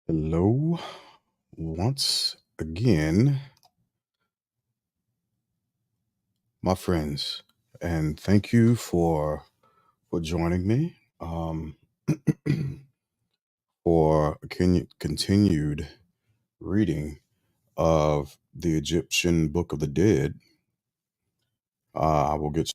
Hello, once again, my friends, and thank you for joining me for continued reading of the Egyptian Book of the Dead. I will get.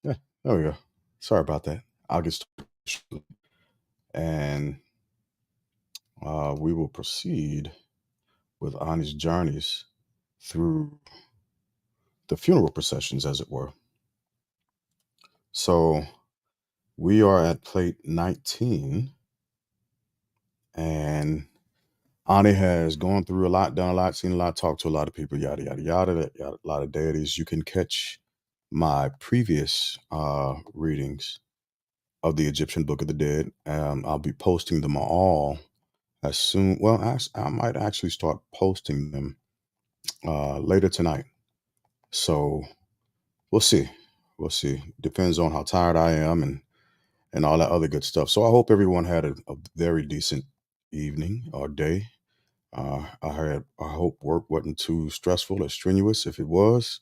Yeah, there we go. Sorry about that. I'll get started, shortly, and we will proceed with Ani's journeys through the funeral processions, as it were. So we are at plate 19, and Ani has gone through a lot, done a lot, seen a lot, talked to a lot of people, yada, yada, yada, yada, a lot of deities. You can catch my previous readings of the Egyptian Book of the Dead. I'll be posting them all as soon. Well, I might actually start posting them later tonight. So we'll see. We'll see. Depends on how tired I am and all that other good stuff. So I hope everyone had a very decent evening or day. I hope work wasn't too stressful or strenuous. If it was,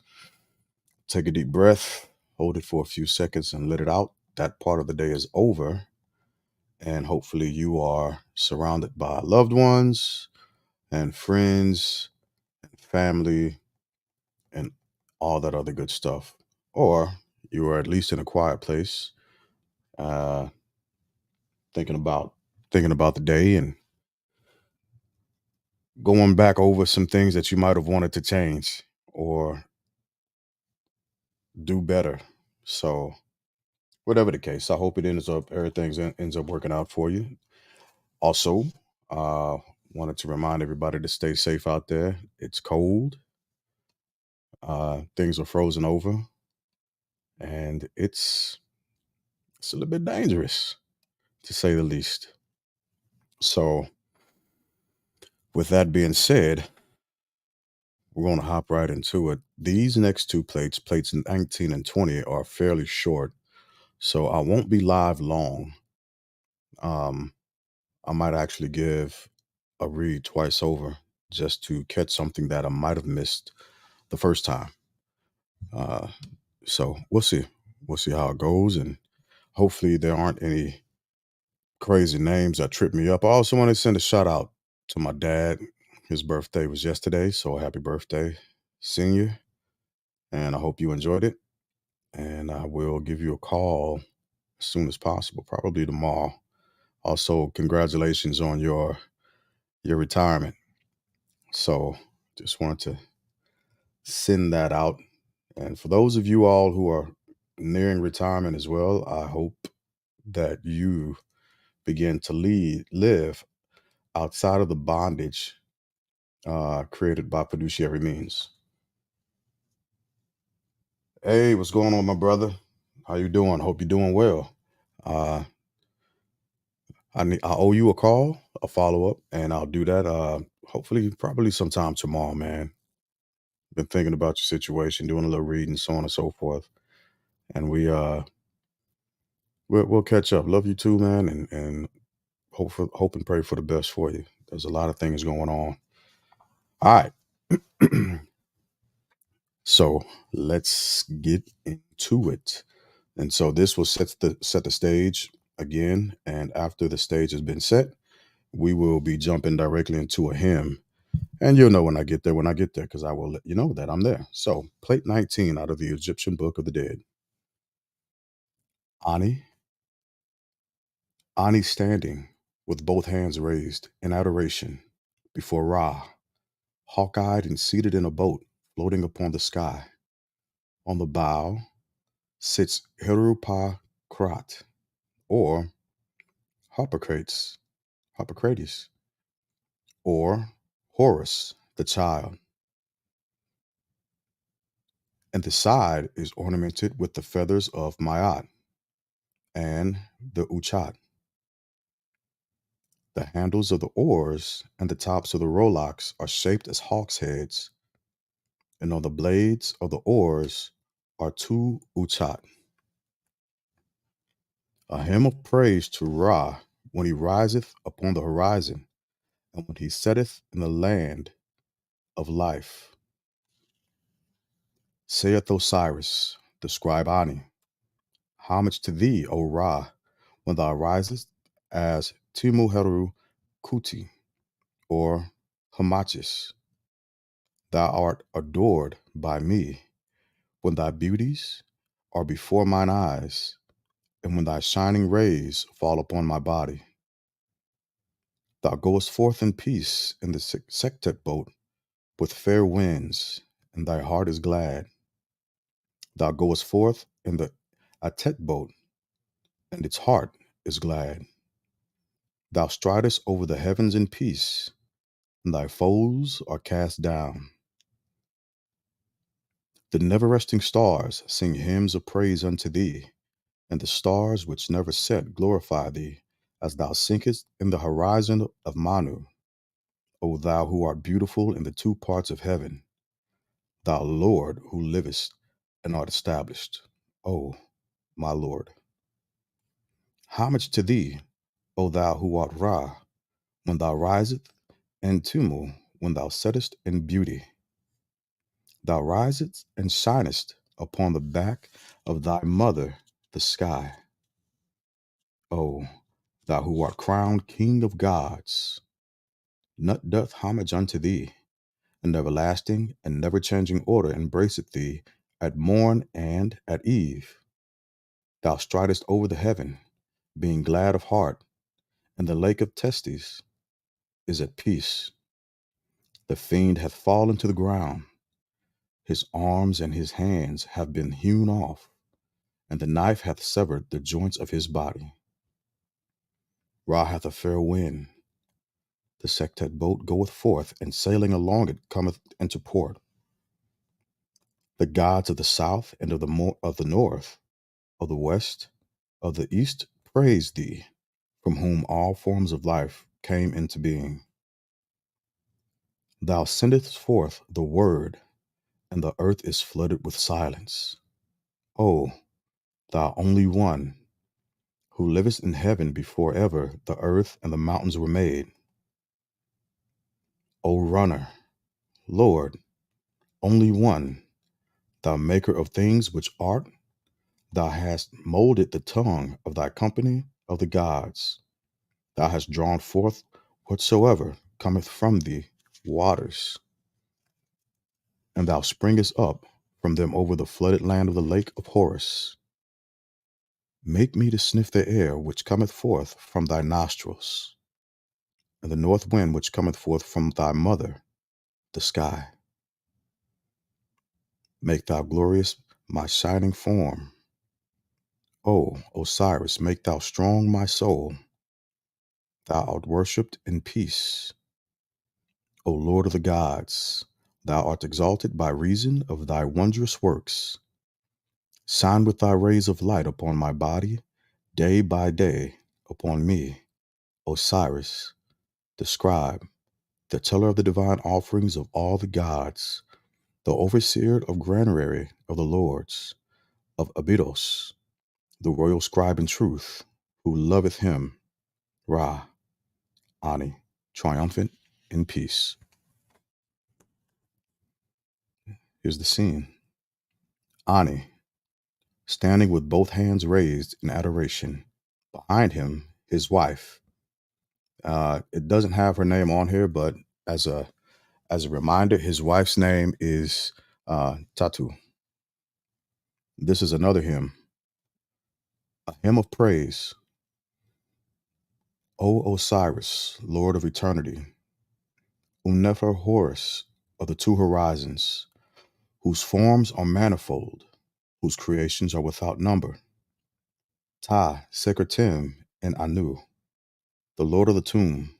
take a deep breath, hold it for a few seconds, and let it out. That part of the day is over, and hopefully, you are surrounded by loved ones and friends, family, and all that other good stuff. Or you are at least in a quiet place, uh, thinking about thinking about the day and going back over some things that you might have wanted to change or do better. So whatever the case, I hope it ends up working out for you. Also, uh, wanted to remind everybody to stay safe out there. It's cold. Things are frozen over, and it's a little bit dangerous to say the least. So, with that being said, we're going to hop right into it. These next two plates, plates 19 and 20, are fairly short, so I won't be live long. Um, I might actually give a read twice over just to catch something that I might have missed the first time. Uh, so we'll see. We'll see how it goes, and hopefully there aren't any crazy names that trip me up. I also want to send a shout out to my dad. His birthday was yesterday, so happy birthday, senior! And I hope you enjoyed it. And I will give you a call as soon as possible, probably tomorrow. Also, congratulations on your retirement. So just wanted to send that out. And for those of you all who are nearing retirement as well, I hope that you begin to live outside of the bondage created by fiduciary means. Hey, what's going on, my brother? How you doing? Hope you're doing well. Uh, I owe you a call, a follow up, and I'll do that. Hopefully, probably sometime tomorrow, man. Been thinking about your situation, doing a little reading, so on and so forth, and we'll catch up. Love you too, man, and hope and pray for the best for you. There's a lot of things going on. All right. So let's get into it. And so this will set the stage again. And after the stage has been set, we will be jumping directly into a hymn. And you'll know when I get there, because I will let you know that I'm there. So plate 19 out of the Egyptian Book of the Dead. Ani, Ani standing with both hands raised in adoration before Ra, hawk-eyed and seated in a boat floating upon the sky. On the bow sits Herupa Krat, or Harpocrates, Harpocrates, or Horus, the child, and the side is ornamented with the feathers of Maat and the Uchat. The handles of the oars and the tops of the rowlocks are shaped as hawks' heads, and on the blades of the oars are two Uchat. A hymn of praise to Ra when he riseth upon the horizon, and when he setteth in the land of life. Saith Osiris, the scribe Ani, homage to thee, O Ra, when thou risest as Timuheru Kuti, or Hamachis. Thou art adored by me, when thy beauties are before mine eyes, and when thy shining rays fall upon my body. Thou goest forth in peace in the sectet boat with fair winds, and thy heart is glad. Thou goest forth in the Atet boat, and its heart is glad. Thou stridest over the heavens in peace, and thy foes are cast down. The never resting stars sing hymns of praise unto thee, and the stars which never set glorify thee, as thou sinkest in the horizon of Manu, O thou who art beautiful in the two parts of heaven, thou Lord who livest and art established, O my Lord. Homage to thee, O thou who art Ra, when thou risest, and Tumu, when thou settest in beauty. Thou risest and shinest upon the back of thy mother, the sky. O thou who art crowned King of gods, Nut doth homage unto thee, and everlasting and never changing order embraceth thee at morn and at eve. Thou stridest over the heaven, being glad of heart, and the lake of Testes is at peace. The fiend hath fallen to the ground, his arms and his hands have been hewn off, and the knife hath severed the joints of his body. Ra hath a fair wind. The sectet boat goeth forth, and sailing along it cometh into port. The gods of the south and of the north, of the west, of the east praise thee, from whom all forms of life came into being. Thou sendest forth the word, and the earth is flooded with silence. O thou only one, who livest in heaven before ever the earth and the mountains were made. O runner, Lord, only one, thou maker of things which art, thou hast molded the tongue of thy company of the gods. Thou hast drawn forth whatsoever cometh from thee waters, and thou springest up from them over the flooded land of the lake of Horus. Make me to sniff the air which cometh forth from thy nostrils, and the north wind which cometh forth from thy mother, the sky. Make thou glorious my shining form. O Osiris, make thou strong my soul. Thou art worshipped in peace. O Lord of the gods, thou art exalted by reason of thy wondrous works. Shine with thy rays of light upon my body, day by day upon me, Osiris, the scribe, the teller of the divine offerings of all the gods, the overseer of granary of the lords, of Abydos, the royal scribe in truth, who loveth him, Ra, Ani, triumphant in peace. Here's the scene. Ani, standing with both hands raised in adoration. Behind him, his wife. It doesn't have her name on here, but as a reminder, his wife's name is Tatu. This is another hymn, a hymn of praise. O Osiris, Lord of eternity, Umnefer Horus of the two horizons, whose forms are manifold, whose creations are without number. Ta, Sekretim, and Anu, the Lord of the tomb,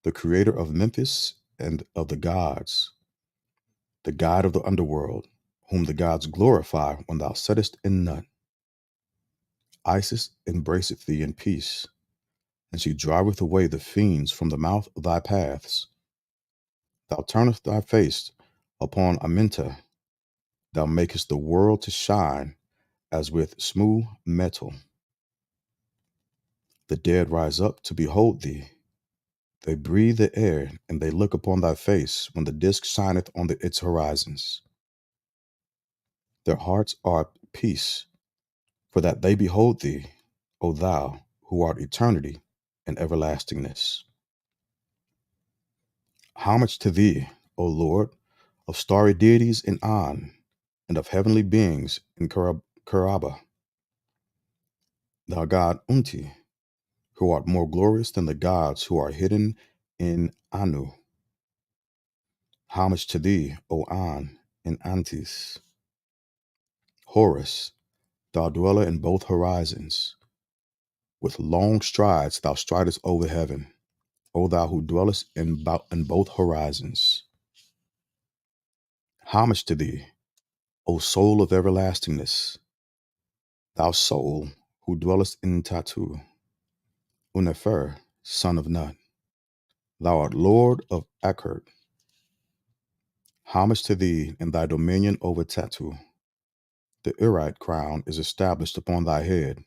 the creator of Memphis and of the gods, the God of the underworld, whom the gods glorify when thou settest in Nut. Isis embraceth thee in peace, and she driveth away the fiends from the mouth of thy paths. Thou turnest thy face upon Aminta, thou makest the world to shine as with smooth metal. The dead rise up to behold thee. They breathe the air, and they look upon thy face when the disk shineth on its horizons. Their hearts are at peace, for that they behold thee, O thou who art eternity and everlastingness. Homage to thee, O Lord, of starry deities in On, and of heavenly beings in Keraba, thou God Unti, who art more glorious than the gods who are hidden in Anu. Homage to thee, O An, in Antis. Horus, thou dweller in both horizons. With long strides thou stridest over heaven, O thou who dwellest in both horizons. Homage to thee, O soul of everlastingness, thou soul who dwellest in Tatu, Unefer, son of Nut. Thou art Lord of Akkert. Homage to thee in thy dominion over Tatu. The Urite crown is established upon thy head.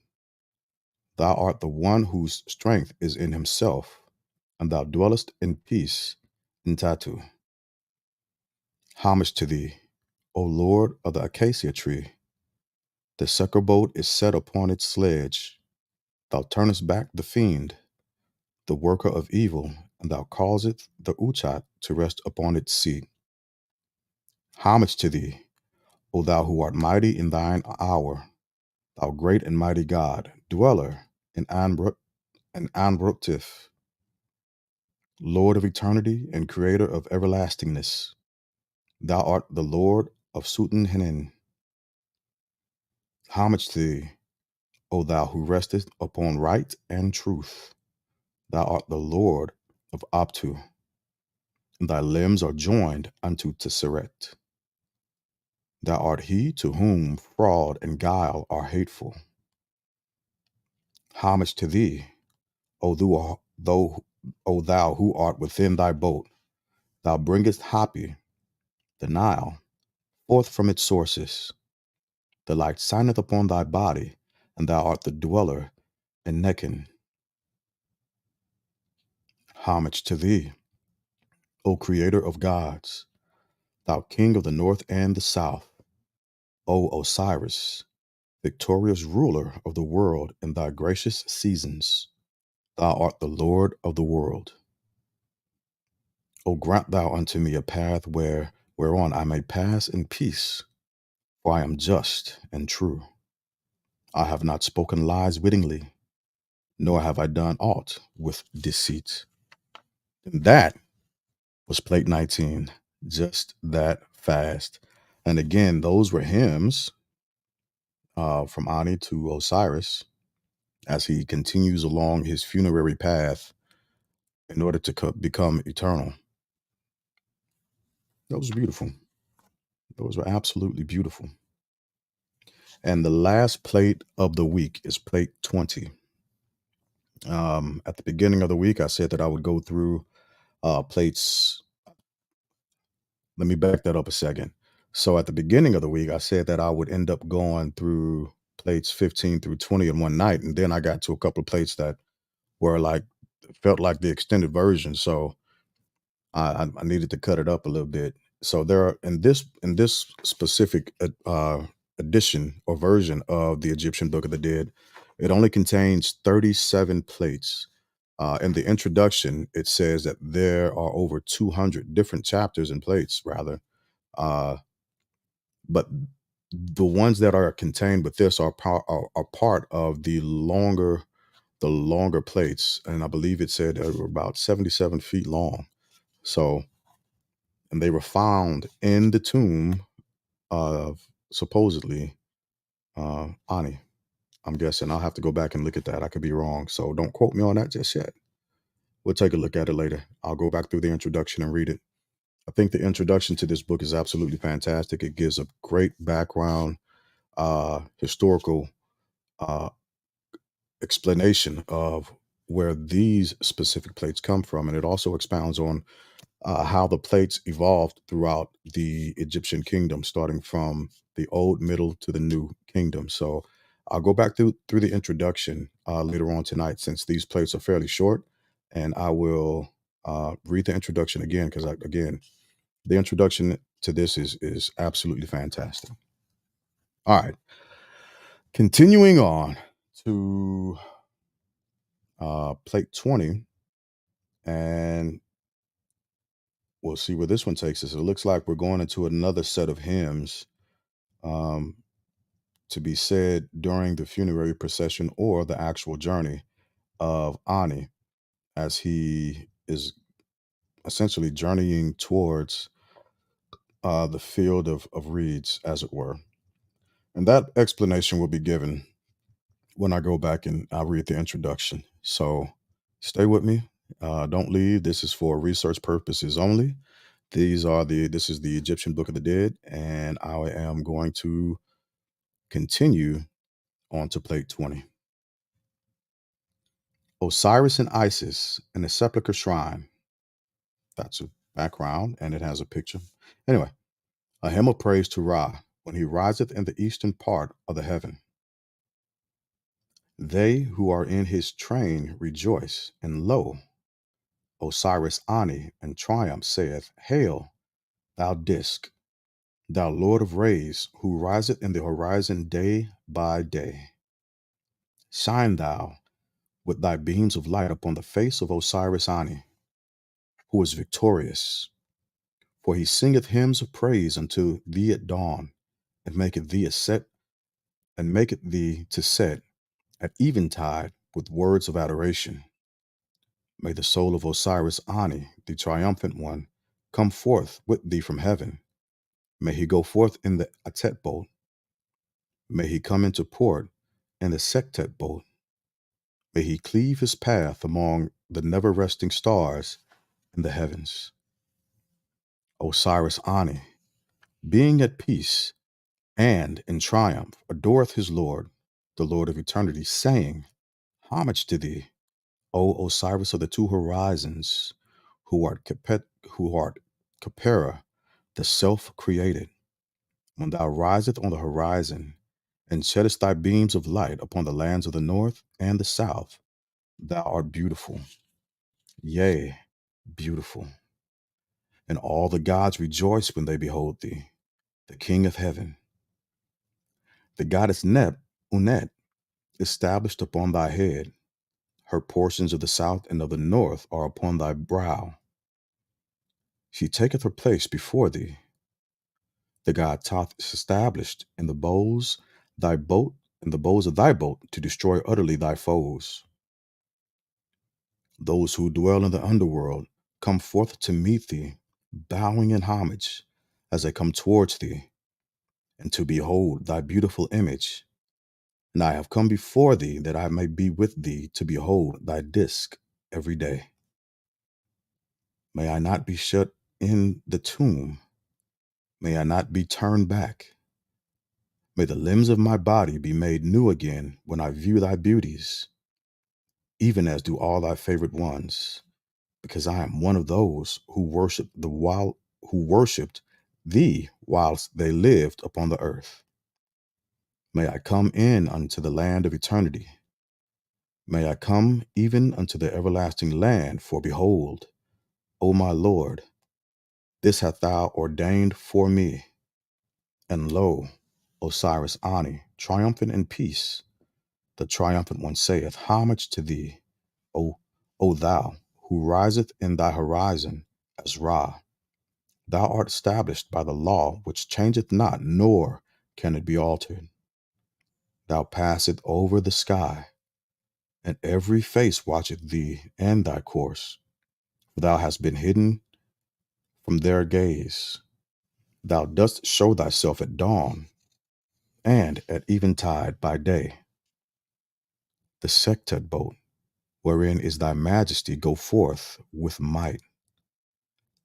Thou art the one whose strength is in himself, and thou dwellest in peace in Tatu. Homage to thee, O Lord of the acacia tree. The succor boat is set upon its sledge. Thou turnest back the fiend, the worker of evil, and thou causest the Uchat to rest upon its seat. Homage to thee, O thou who art mighty in thine hour, thou great and mighty God, dweller in Anbrotif, Lord of eternity and creator of everlastingness. Thou art the Lord of Sutenhenen. Homage to thee, O thou who restest upon right and truth. Thou art the Lord of Abtu, and thy limbs are joined unto Tesseret. Thou art he to whom fraud and guile are hateful. Homage to thee, O thou who art within thy boat. Thou bringest Hapi, the Nile, forth from its sources. The light shineth upon thy body, and thou art the dweller in Nekin. Homage to thee, O creator of gods, thou king of the north and the south, O Osiris, victorious ruler of the world in thy gracious seasons. Thou art the Lord of the world. O grant thou unto me a path whereon I may pass in peace, for I am just and true. I have not spoken lies wittingly, nor have I done aught with deceit. And that was plate 19, just that fast. And again, those were hymns from Ani to Osiris as he continues along his funerary path in order to become eternal. That was beautiful. Those were absolutely beautiful. And the last plate of the week is plate 20. At the beginning of the week, I said that I would go through plates. Let me back that up a second. So at the beginning of the week, I said that I would end up going through plates 15 through 20 in one night. And then I got to a couple of plates that were like, felt like the extended version. So I needed to cut it up a little bit. So there are in this specific edition or version of the Egyptian Book of the Dead, it only contains 37 plates. In the introduction, it says that there are over 200 different chapters and plates, rather. Uh, but the ones that are contained with this are part of the longer plates, and I believe it said they were about 77 feet long. So, and they were found in the tomb of supposedly Ani. I'm guessing. I'll have to go back and look at that. I could be wrong, so don't quote me on that just yet. We'll take a look at it later. I'll go back through the introduction and read it. I think the introduction to this book is absolutely fantastic. It gives a great background, historical uh, explanation of where these specific plates come from, and it also expounds on how the plates evolved throughout the Egyptian kingdom, starting from the old, middle to the new kingdom. So I'll go back through the introduction later on tonight since these plates are fairly short, and I will read the introduction again because again the introduction to this is absolutely fantastic. All right, continuing on to plate 20, and we'll see where this one takes us. It looks like we're going into another set of hymns um, to be said during the funerary procession or the actual journey of Ani as he is essentially journeying towards the field of reeds, as it were. And that explanation will be given when I go back and I read the introduction. So stay with me. Don't leave. This is for research purposes only. This is the Egyptian Book of the Dead, and I am going to continue on to plate 20. Osiris and Isis in the sepulchre shrine. That's a background, and it has a picture. Anyway, a hymn of praise to Ra when he riseth in the eastern part of the heaven. They who are in his train rejoice, and lo, Osiris Ani in triumph saith, Hail, thou disk, thou Lord of rays, who riseth in the horizon day by day. Shine thou with thy beams of light upon the face of Osiris Ani, who is victorious. For he singeth hymns of praise unto thee at dawn, and maketh thee a set, and maketh thee to set at eventide with words of adoration. May the soul of Osiris Ani, the triumphant one, come forth with thee from heaven. May he go forth in the Atet boat. May he come into port in the Sektet boat. May he cleave his path among the never resting stars in the heavens. Osiris Ani, being at peace and in triumph, adoreth his Lord, the Lord of eternity, saying, Homage to thee, O Osiris of the two horizons, who art Khepera, the self-created. When thou risest on the horizon, and sheddest thy beams of light upon the lands of the north and the south, thou art beautiful, yea, beautiful. And all the gods rejoice when they behold thee, the King of heaven. The goddess Unet, established upon thy head, her portions of the south and of the north are upon thy brow. She taketh her place before thee. The god Thoth is established in the bows thy boat, in the bows of thy boat, to destroy utterly thy foes. Those who dwell in the underworld come forth to meet thee, bowing in homage as they come towards thee, and to behold thy beautiful image. And I have come before thee that I may be with thee to behold thy disk every day. May I not be shut in the tomb. May I not be turned back. May the limbs of my body be made new again when I view thy beauties, even as do all thy favorite ones, because I am one of those who worshipped thee whilst they lived upon the earth. May I come in unto the land of eternity. May I come even unto the everlasting land, for behold, O my Lord, this hast thou ordained for me. And lo, Osiris Ani, triumphant in peace, the triumphant one saith, Homage to thee, O thou who riseth in thy horizon as Ra. Thou art established by the law which changeth not, nor can it be altered. Thou passest over the sky, and every face watcheth thee and thy course. For thou hast been hidden from their gaze. Thou dost show thyself at dawn, and at eventide by day. The Sektet boat, wherein is thy majesty, go forth with might.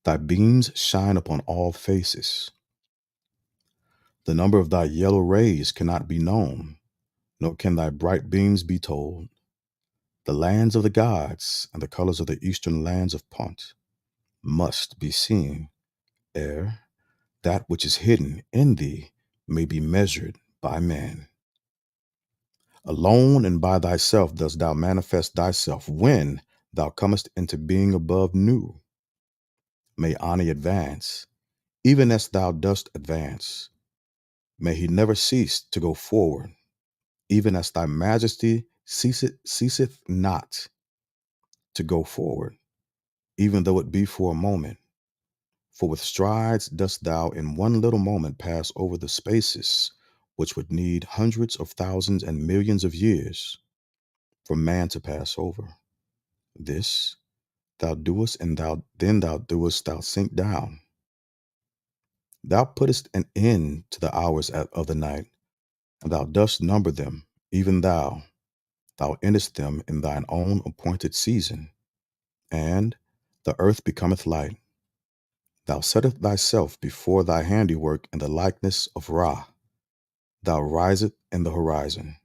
Thy beams shine upon all faces. The number of thy yellow rays cannot be known, nor can thy bright beams be told. The lands of the gods and the colors of the eastern lands of Punt must be seen, ere that which is hidden in thee may be measured by man. Alone and by thyself dost thou manifest thyself when thou comest into being above new. May Ani advance, even as thou dost advance. May he never cease to go forward, even as thy majesty ceaseth not to go forward, even though it be for a moment. For with strides dost thou in one little moment pass over the spaces which would need hundreds of thousands and millions of years for man to pass over. This thou doest, and thou doest thou sink down. Thou puttest an end to the hours of the night, and thou dost number them, even thou endest them in thine own appointed season, and the earth becometh light. Thou settest thyself before thy handiwork in the likeness of Ra. Thou risest in the horizon.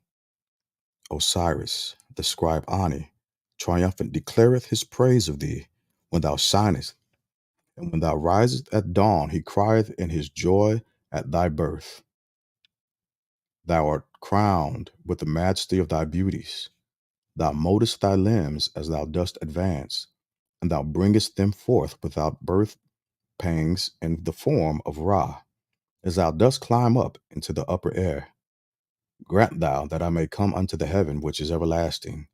Osiris, the scribe Ani, triumphant declareth his praise of thee when thou shinest. And when thou risest at dawn, he crieth in his joy at thy birth. Thou art crowned with the majesty of thy beauties. Thou mouldest thy limbs as thou dost advance, and thou bringest them forth without birth pangs in the form of Ra, as thou dost climb up into the upper air. Grant thou that I may come unto the heaven which is everlasting,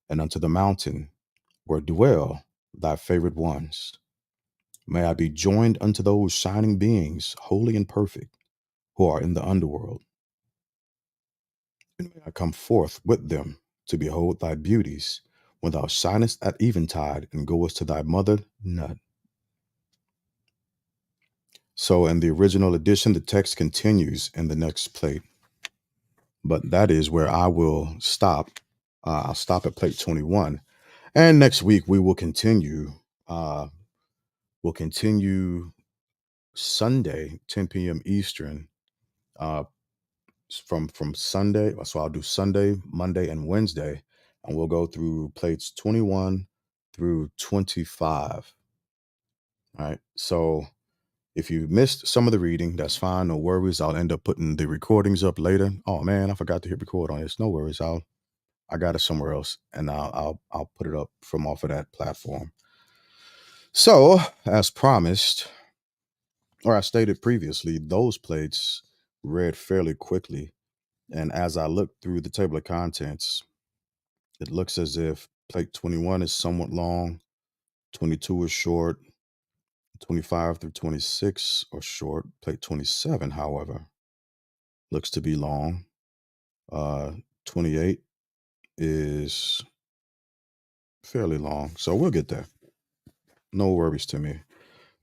and unto the mountain where dwell thy favored ones. May I be joined unto those shining beings, holy and perfect, who are in the underworld. And may I come forth with them to behold thy beauties when thou shinest at eventide and goest to thy mother Nut. So in the original edition, the text continues in the next plate, but that is where I will stop. I'll stop at plate 21. And next week we will continue. We'll continue Sunday, 10 p.m. Eastern, uh, from Sunday. So I'll do Sunday, Monday, and Wednesday, and we'll go through plates 21 through 25. All right. So if you missed some of the reading, that's fine. No worries. I'll end up putting the recordings up later. Oh man, I forgot to hit record on this. No worries. I got it somewhere else, and I'll put it up from off of that platform. So as promised, or I stated previously, those plates read fairly quickly. And as I look through the table of contents, it looks as if plate 21 is somewhat long, 22 is short, 25 through 26 are short. Plate 27, however, looks to be long. 28 is fairly long. So we'll get there. No worries to me.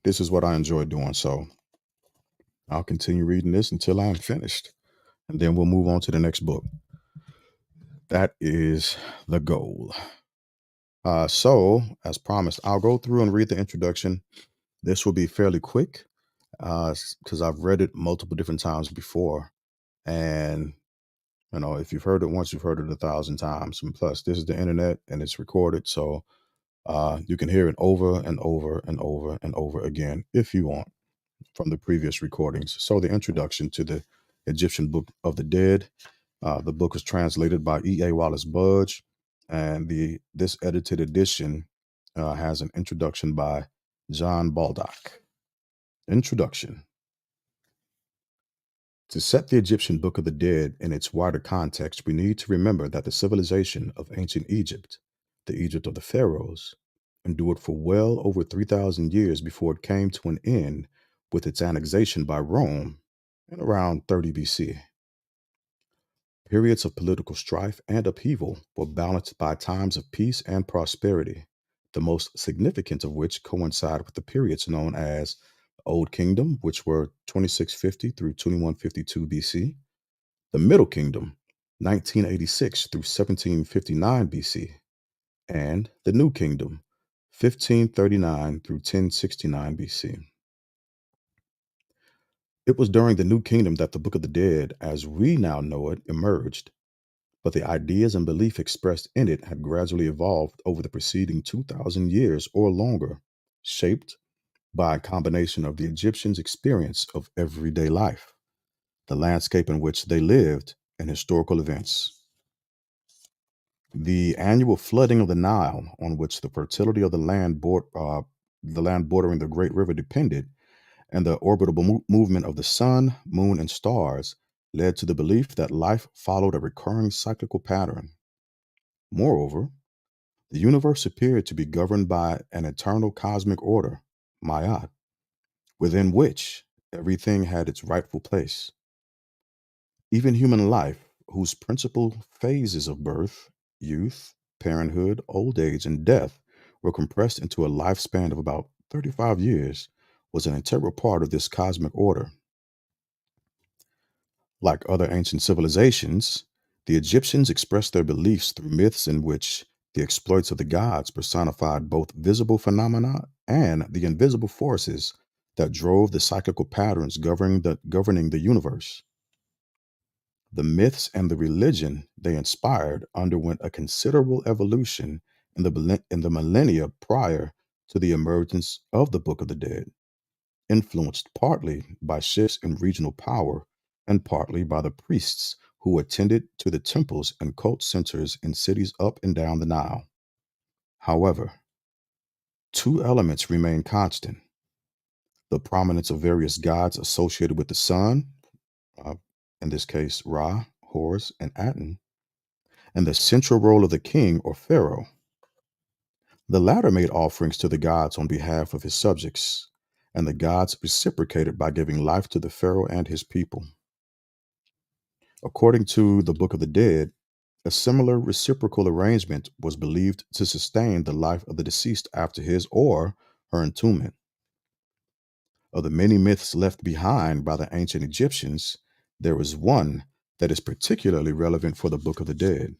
This is what I enjoy doing. So I'll continue reading this until I'm finished. And then we'll move on to the next book. That is the goal. So, as promised, I'll go through and read the introduction. This will be fairly quick because I've read it multiple different times before. And, if you've heard it once, you've heard it 1,000 times. And plus, this is the internet and it's recorded. So you can hear it over and over and over and over again if you want from the previous recordings. So, the introduction to the Egyptian Book of the Dead. The book was translated by E.A. Wallace Budge, and this edited edition has an introduction by John Baldock. Introduction. To set the Egyptian Book of the Dead in its wider context, we need to remember that the civilization of ancient Egypt, the Egypt of the pharaohs, endured for well over 3,000 years before it came to an end with its annexation by Rome in around 30 BC. Periods of political strife and upheaval were balanced by times of peace and prosperity, the most significant of which coincide with the periods known as the Old Kingdom, which were 2650 through 2152 BC, the Middle Kingdom, 1986 through 1759 BC, and the New Kingdom, 1539 through 1069 BC. It was during the New Kingdom that the Book of the Dead, as we now know it, emerged, but the ideas and belief expressed in it had gradually evolved over the preceding 2,000 years or longer, shaped by a combination of the Egyptians' experience of everyday life, the landscape in which they lived, and historical events. The annual flooding of the Nile, on which the fertility of the land bordering the Great River depended, and the orbital movement of the sun, moon, and stars led to the belief that life followed a recurring cyclical pattern. Moreover, the universe appeared to be governed by an eternal cosmic order, Ma'at, within which everything had its rightful place. Even human life, whose principal phases of birth, youth, parenthood, old age, and death were compressed into a lifespan of about 35 years, was an integral part of this cosmic order. Like other ancient civilizations, the Egyptians expressed their beliefs through myths in which the exploits of the gods personified both visible phenomena and the invisible forces that drove the cyclical patterns governing the universe. The myths and the religion they inspired underwent a considerable evolution in the millennia prior to the emergence of the Book of the Dead, influenced partly by shifts in regional power and partly by the priests who attended to the temples and cult centers in cities up and down the Nile. However, two elements remain constant: the prominence of various gods associated with the sun, uh, in this case, Ra, Horus, and Aten, and the central role of the king or pharaoh. The latter made offerings to the gods on behalf of his subjects, and the gods reciprocated by giving life to the pharaoh and his people. According to the Book of the Dead, a similar reciprocal arrangement was believed to sustain the life of the deceased after his or her entombment. Of the many myths left behind by the ancient Egyptians, there is one that is particularly relevant for the Book of the Dead: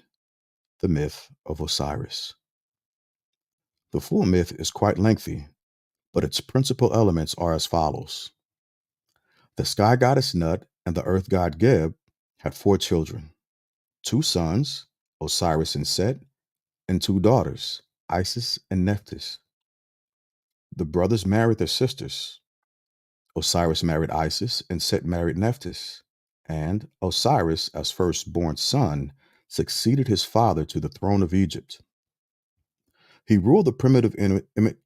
the myth of Osiris. The full myth is quite lengthy, but its principal elements are as follows. The sky goddess Nut and the earth god Geb had four children: two sons, Osiris and Set, and two daughters, Isis and Nephthys. The brothers married their sisters. Osiris married Isis and Set married Nephthys. And Osiris, as firstborn son, succeeded his father to the throne of Egypt. He ruled the primitive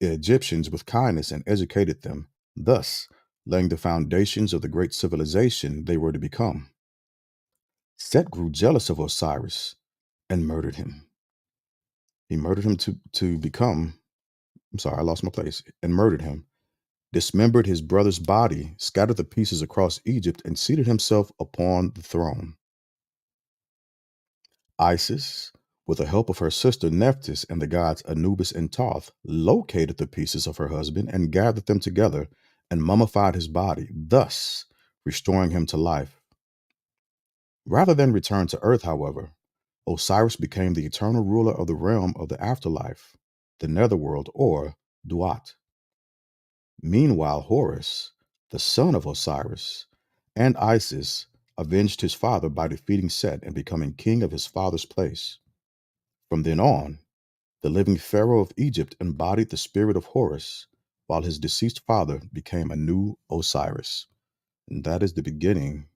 Egyptians with kindness and educated them, thus laying the foundations of the great civilization they were to become. Set grew jealous of Osiris and murdered him. He murdered him to become, I'm sorry, I lost my place, and murdered him, dismembered his brother's body, scattered the pieces across Egypt, and seated himself upon the throne. Isis, with the help of her sister Nephthys and the gods Anubis and Thoth, located the pieces of her husband and gathered them together and mummified his body, thus restoring him to life. Rather than return to earth, however, Osiris became the eternal ruler of the realm of the afterlife, the netherworld, or Duat. Meanwhile, Horus, the son of Osiris, and Isis avenged his father by defeating Set and becoming king of his father's place. From then on, the living pharaoh of Egypt embodied the spirit of Horus, while his deceased father became a new Osiris. And that is the beginning.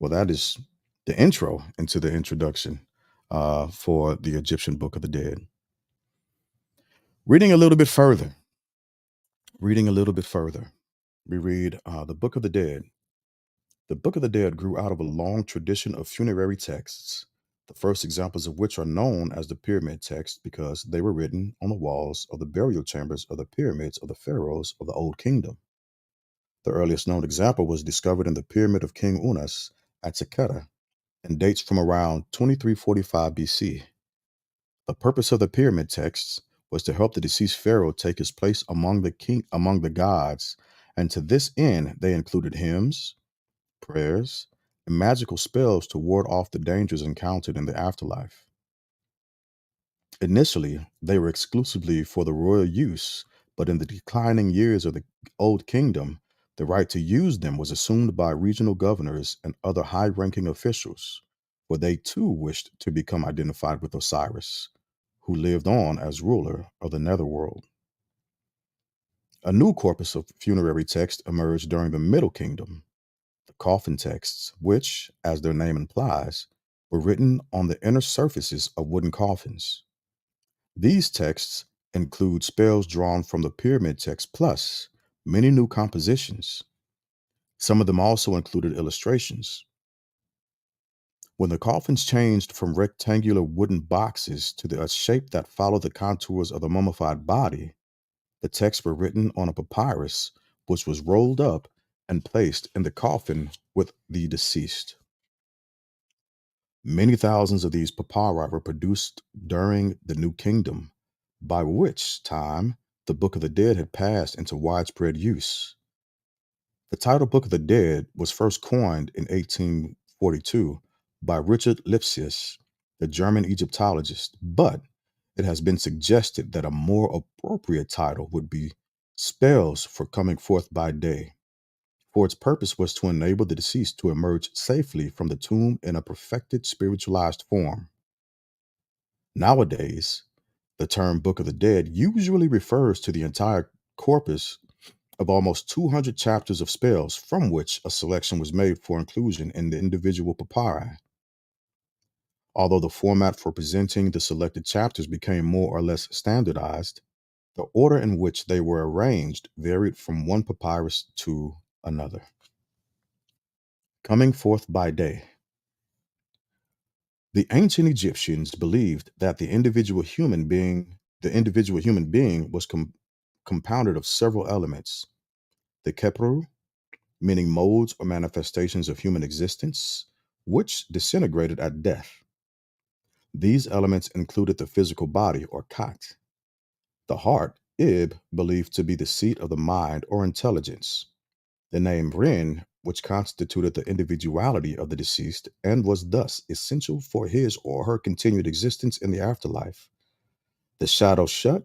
Well, that is the intro into the introduction for the Egyptian Book of the Dead. Reading a little bit further, reading a little bit further, we read the Book of the Dead. The Book of the Dead grew out of a long tradition of funerary texts, the first examples of which are known as the pyramid texts because they were written on the walls of the burial chambers of the pyramids of the pharaohs of the Old Kingdom. The earliest known example was discovered in the Pyramid of King Unas at Saqqara and dates from around 2345 BC. The purpose of the pyramid texts was to help the deceased pharaoh take his place among the gods, and to this end they included hymns, prayers, and magical spells to ward off the dangers encountered in the afterlife. Initially, they were exclusively for the royal use, but in the declining years of the Old Kingdom, the right to use them was assumed by regional governors and other high ranking officials, for they too wished to become identified with Osiris, who lived on as ruler of the netherworld. A new corpus of funerary text emerged during the Middle Kingdom, the coffin texts, which, as their name implies, were written on the inner surfaces of wooden coffins. These texts include spells drawn from the pyramid text plus many new compositions. Some of them also included illustrations. When the coffins changed from rectangular wooden boxes to a shape that followed the contours of the mummified body, the texts were written on a papyrus, which was rolled up and placed in the coffin with the deceased. Many thousands of these papyri were produced during the New Kingdom, by which time the Book of the Dead had passed into widespread use. The title Book of the Dead was first coined in 1842 by Richard Lipsius, the German Egyptologist, but it has been suggested that a more appropriate title would be Spells for Coming Forth by Day, for its purpose was to enable the deceased to emerge safely from the tomb in a perfected spiritualized form. Nowadays, the term Book of the Dead usually refers to the entire corpus of almost 200 chapters of spells from which a selection was made for inclusion in the individual papyri. Although the format for presenting the selected chapters became more or less standardized, the order in which they were arranged varied from one papyrus to another. Coming forth by day. The ancient Egyptians believed that the individual human being was compounded of several elements. The Kepru, meaning modes or manifestations of human existence, which disintegrated at death. These elements included the physical body or Kat, the heart, Ib, believed to be the seat of the mind or intelligence, the name Rin, which constituted the individuality of the deceased and was thus essential for his or her continued existence in the afterlife, the shadow Shut,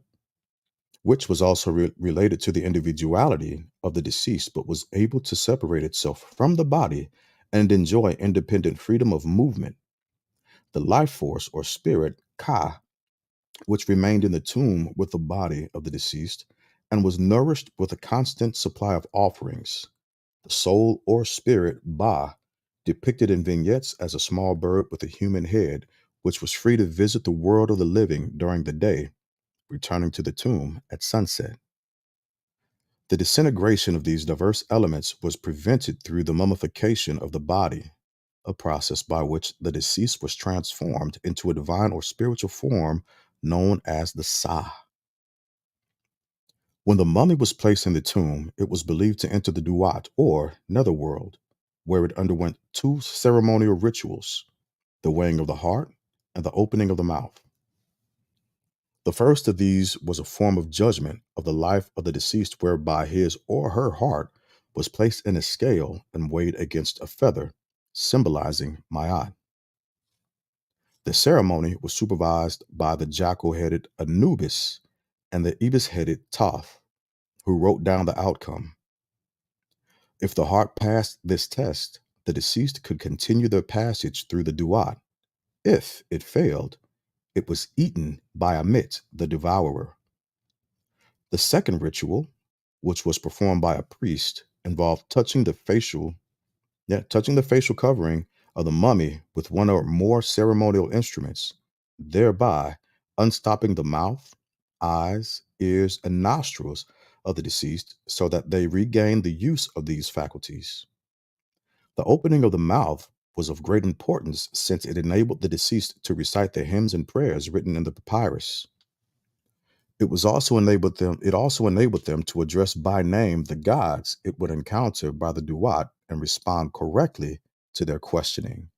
which was also related to the individuality of the deceased but was able to separate itself from the body and enjoy independent freedom of movement, the life force or spirit Ka, which remained in the tomb with the body of the deceased and was nourished with a constant supply of offerings, the soul or spirit Ba, depicted in vignettes as a small bird with a human head, which was free to visit the world of the living during the day, returning to the tomb at sunset. The disintegration of these diverse elements was prevented through the mummification of the body, a process by which the deceased was transformed into a divine or spiritual form known as the Sa. When the mummy was placed in the tomb, it was believed to enter the Duat or netherworld, where it underwent two ceremonial rituals, the weighing of the heart and the opening of the mouth. The first of these was a form of judgment of the life of the deceased, whereby his or her heart was placed in a scale and weighed against a feather, symbolizing Ma'at. The ceremony was supervised by the jackal headed Anubis and the ibis headed Thoth, who wrote down the outcome. If the heart passed this test, the deceased could continue their passage through the Duat. If it failed, it was eaten by Amit, the devourer. The second ritual, which was performed by a priest, involved touching the facial covering of the mummy with one or more ceremonial instruments, thereby unstopping the mouth, eyes, ears, and nostrils of the deceased so that they regain the use of these faculties. The opening of the mouth was of great importance since it enabled the deceased to recite the hymns and prayers written in the papyrus. It also enabled them to address by name the gods it would encounter by the duat and respond correctly to their questioning,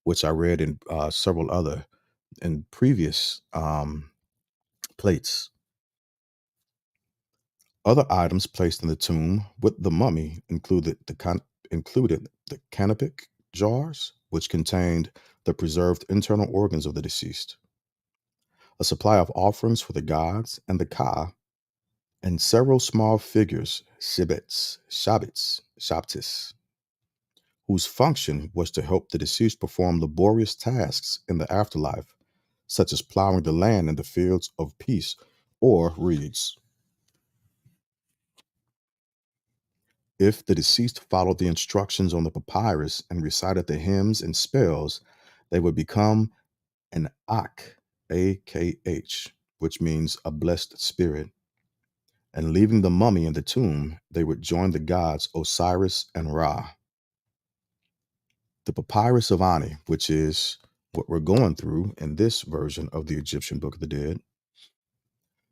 which I read in several other in previous plates. Other items placed in the tomb with the mummy included the canopic jars, which contained the preserved internal organs of the deceased, a supply of offerings for the gods and the ka, and several small figures, shabtis, whose function was to help the deceased perform laborious tasks in the afterlife, such as plowing the land in the fields of peace or reeds. If the deceased followed the instructions on the papyrus and recited the hymns and spells, they would become an Akh, A-K-H, which means a blessed spirit. And leaving the mummy in the tomb, they would join the gods Osiris and Ra. The Papyrus of Ani, which is what we're going through in this version of the Egyptian Book of the Dead.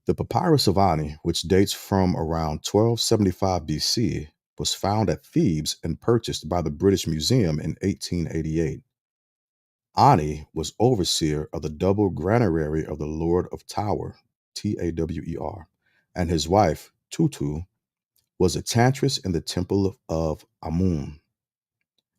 The Papyrus of Ani, which dates from around 1275 BC, was found at Thebes and purchased by the British Museum in 1888. Ani was overseer of the double granary of the Lord of Tower, Tawer, and his wife, Tutu, was a tantress in the temple of Amun.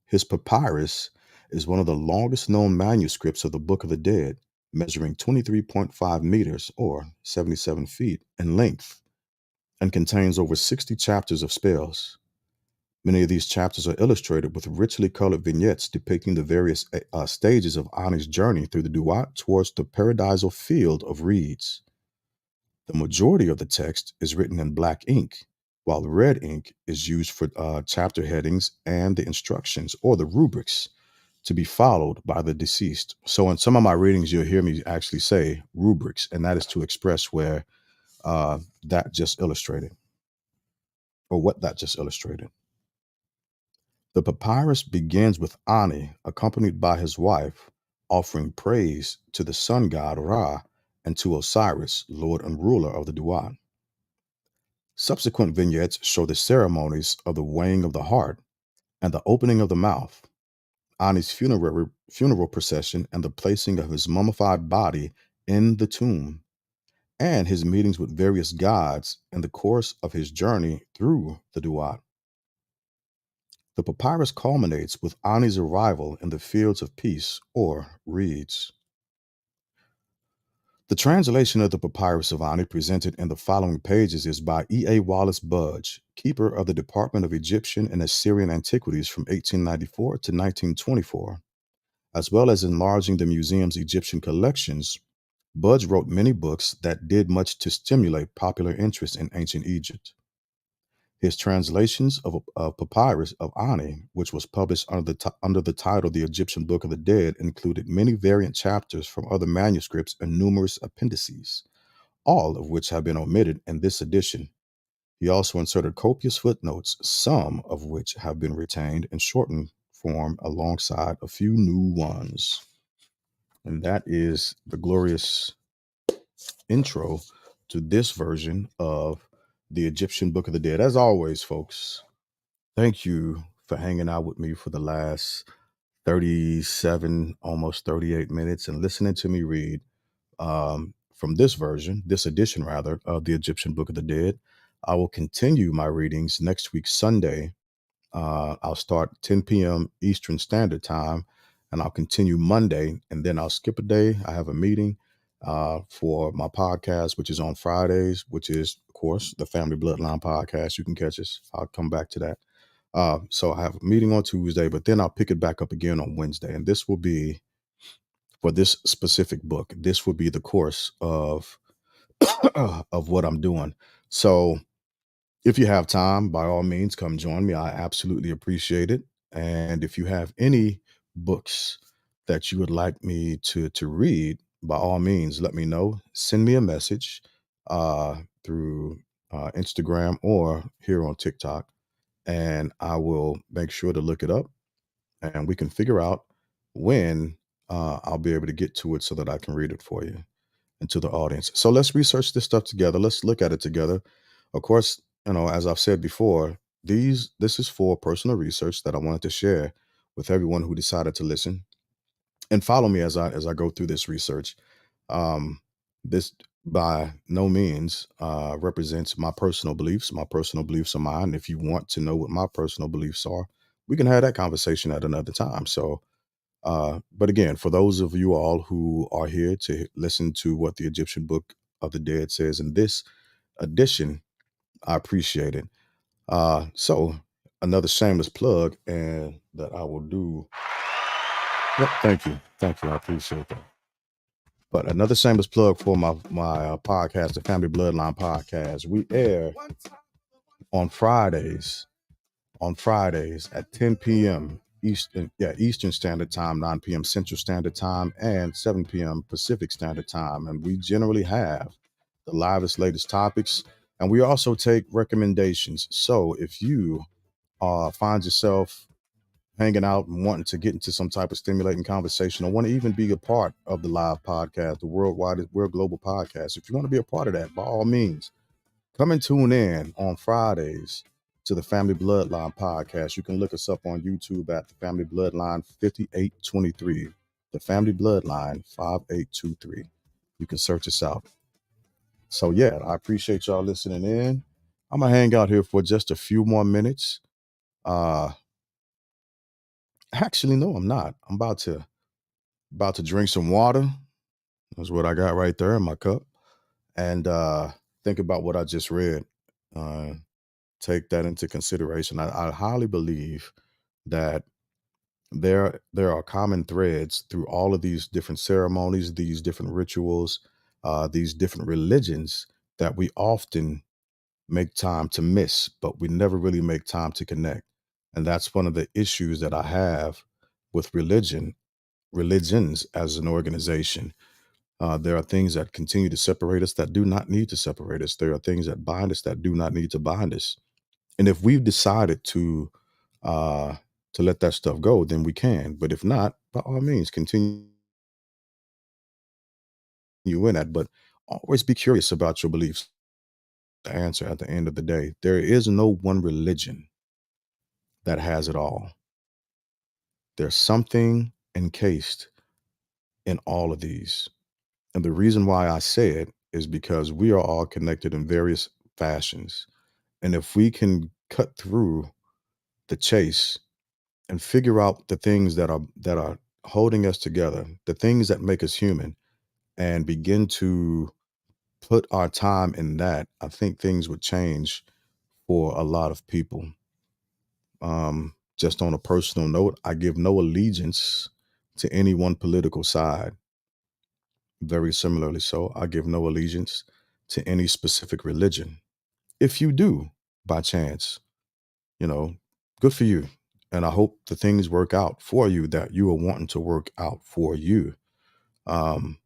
His papyrus is one of the longest known manuscripts of the Book of the Dead, measuring 23.5 meters or 77 feet in length, and contains over 60 chapters of spells. Many of these chapters are illustrated with richly colored vignettes depicting the various stages of Ani's journey through the Duat towards the paradisal field of reeds. The majority of the text is written in black ink, while red ink is used for chapter headings and the instructions or the rubrics to be followed by the deceased. So in some of my readings, you'll hear me actually say rubrics, and that is to express where that just illustrated, or what that just illustrated. The papyrus begins with Ani, accompanied by his wife, offering praise to the sun god Ra and to Osiris, lord and ruler of the Duat. Subsequent vignettes show the ceremonies of the weighing of the heart and the opening of the mouth, Ani's funeral procession and the placing of his mummified body in the tomb, and his meetings with various gods in the course of his journey through the Duat. The papyrus culminates with Ani's arrival in the fields of peace, or reeds. The translation of the Papyrus of Ani presented in the following pages is by E.A. Wallace Budge, keeper of the Department of Egyptian and Assyrian Antiquities from 1894 to 1924. As well as enlarging the museum's Egyptian collections, Budge wrote many books that did much to stimulate popular interest in ancient Egypt. His translations of Papyrus of Ani, which was published under the title The Egyptian Book of the Dead, included many variant chapters from other manuscripts and numerous appendices, all of which have been omitted in this edition. He also inserted copious footnotes, some of which have been retained in shortened form alongside a few new ones. And that is the glorious intro to this version of the Egyptian Book of the Dead. As always, folks, thank you for hanging out with me for the last 37, almost 38 minutes and listening to me read from this edition rather, of the Egyptian Book of the Dead. I will continue my readings next week, Sunday. I'll start 10 p.m. Eastern Standard Time, and I'll continue Monday, and then I'll skip a day. I have a meeting for my podcast, which is on Fridays, which is, of course, the Family Bloodline Podcast. You can catch us. I'll come back to that. So I have a meeting on Tuesday, but then I'll pick it back up again on Wednesday. And this will be, for this specific book, this will be the course of of what I'm doing. So if you have time, by all means, come join me. I absolutely appreciate it. And if you have any books that you would like me to read, by all means, let me know. Send me a message through Instagram or here on TikTok, and I will make sure to look it up, and we can figure out when I'll be able to get to it so that I can read it for you and to the audience. So let's research this stuff together. Let's look at it together. Of course, as I've said before, this is for personal research that I wanted to share with everyone who decided to listen and follow me as I go through this research. This by no means represents my personal beliefs. My personal beliefs are mine. If you want to know what my personal beliefs are, we can have that conversation at another time. So, but again, for those of you all who are here to listen to what the Egyptian Book of the Dead says in this edition, I appreciate it. So another shameless plug, and that I will do. Yep, thank you, I appreciate that. But another shameless plug for my podcast, the Family Bloodline Podcast. We air on Fridays at 10 p.m. Eastern Standard Time, 9 p.m. Central Standard Time, and 7 p.m. Pacific Standard Time. And we generally have the livest, latest topics. And we also take recommendations. So if you find yourself hanging out and wanting to get into some type of stimulating conversation or want to even be a part of the live podcast, the world global podcast, if you want to be a part of that, by all means, come and tune in on Fridays to the Family Bloodline podcast. You can look us up on YouTube at the Family Bloodline 5823. The Family Bloodline 5823. You can search us out. So, yeah, I appreciate y'all listening in. I'm going to hang out here for just a few more minutes. Uh, Actually, no, I'm not. I'm about to drink some water. That's what I got right there in my cup. And think about what I just read. Uh, Take that into consideration. I highly believe that there are common threads through all of these different ceremonies, these different rituals, these different religions that we often make time to miss, but we never really make time to connect. And that's one of the issues that I have with religions as an organization. There are things that continue to separate us that do not need to separate us. There are things that bind us that do not need to bind us. And if we've decided uh, to let that stuff go, then we can. But if not, by all means, continue in that. But always be curious about your beliefs. The answer at the end of the day, there is no one religion that has it all. There's something encased in all of these. And the reason why I say it is because we are all connected in various fashions. And if we can cut through the chase and figure out the things that are holding us together, the things that make us human, and begin to put our time in that, I think things would change for a lot of people. Just on a personal note, I give no allegiance to any one political side. Very similarly, so I give no allegiance to any specific religion. If you do, by chance, you know, good for you. And I hope the things work out for you that you are wanting to work out for you. Um,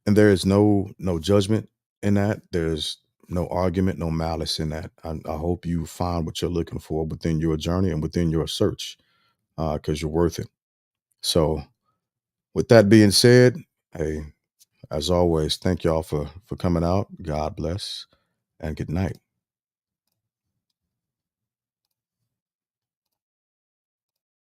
and there is no judgment in that. There's no argument, no malice in that. I hope you find what you're looking for within your journey and within your search, because you're worth it. So, with that being said, hey, as always, thank y'all for coming out. God bless and good night.